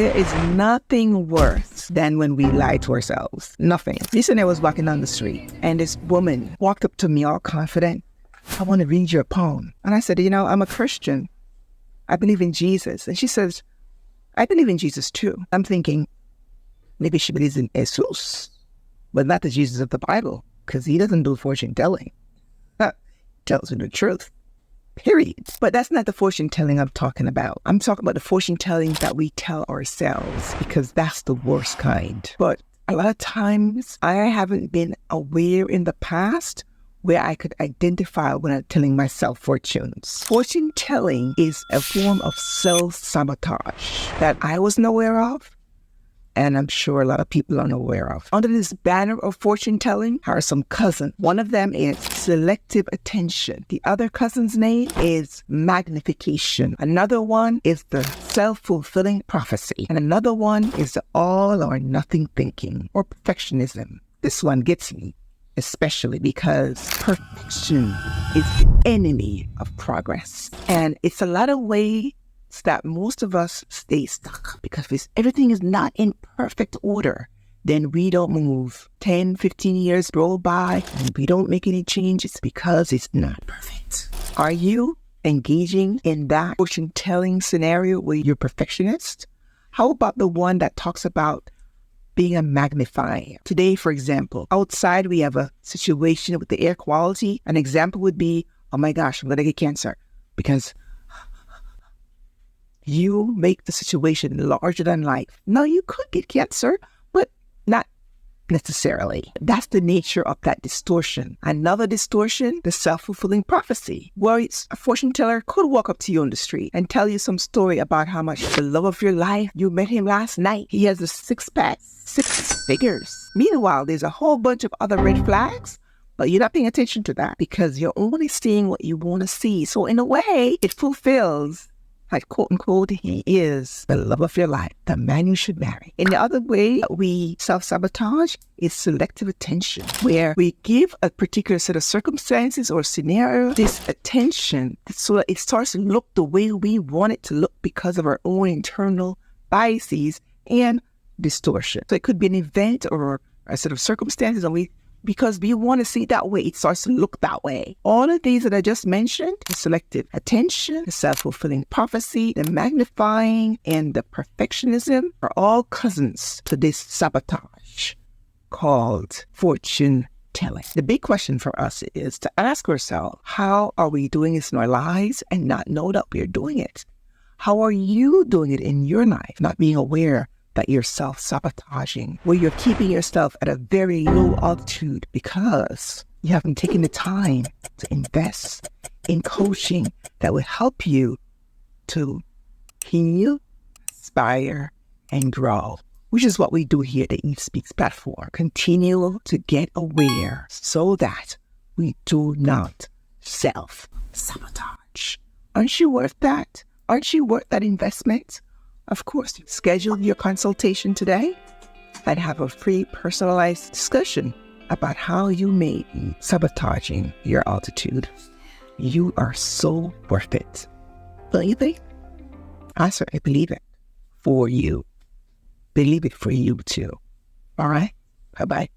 There is nothing worse than when we lie to ourselves. Nothing. Recently, I was walking down the street and this woman walked up to me all confident. I want to read your poem. And I said, I'm a Christian. I believe in Jesus. And she says, I believe in Jesus too. I'm thinking, maybe she believes in Jesus, but not the Jesus of the Bible, because he doesn't do fortune telling. Tells you the truth. Period. But that's not the fortune telling I'm talking about. I'm talking about the fortune telling that we tell ourselves, because that's the worst kind. But a lot of times I haven't been aware in the past where I could identify when I'm telling myself fortunes. Fortune telling is a form of self-sabotage that I wasn't aware of, and I'm sure a lot of people are unaware of. Under this banner of fortune telling are some cousins. One of them is selective attention. The other cousin's name is magnification. Another one is the self-fulfilling prophecy. And another one is the all or nothing thinking, or perfectionism. This one gets me, especially because perfection is the enemy of progress. And it's a lot of ways that most of us stay stuck, because if everything is not in perfect order, then we don't move. 10, 15 years roll by and we don't make any changes because it's not perfect. Are you engaging in that fortune telling scenario where you're perfectionist? How about the one that talks about being a magnifier? Today, for example, outside we have a situation with the air quality. An example would be, oh my gosh, I'm going to get cancer, because you make the situation larger than life. Now, you could get cancer, but not necessarily. That's the nature of that distortion. Another distortion, the self-fulfilling prophecy, where a fortune teller could walk up to you on the street and tell you some story about how much the love of your life, you met him last night. He has a six-pack, 6 figures. Meanwhile, there's a whole bunch of other red flags, but you're not paying attention to that because you're only seeing what you want to see. So in a way, it fulfills, like, quote unquote, he is the love of your life, the man you should marry. And the other way we self-sabotage is selective attention, where we give a particular set of circumstances or scenario this attention so that it starts to look the way we want it to look because of our own internal biases and distortion. So it could be an event or a set of circumstances, and because we want to see it that way, it starts to look that way. All of these that I just mentioned, the selective attention, the self-fulfilling prophecy, the magnifying, and the perfectionism are all cousins to this sabotage called fortune telling. The big question for us is to ask ourselves, how are we doing this in our lives and not know that we're doing it? How are you doing it in your life, not being aware that you're self-sabotaging, where you're keeping yourself at a very low altitude because you haven't taken the time to invest in coaching that will help you to heal, inspire, and grow, which is what we do here at the Eve Speaks platform. Continue to get aware so that we do not self-sabotage. Aren't you worth that? Aren't you worth that investment? Of course, schedule your consultation today and have a free personalized discussion about how you may be sabotaging your altitude. You are so worth it. Don't you think? I certainly believe it for you. Believe it for you too. All right? Bye-bye.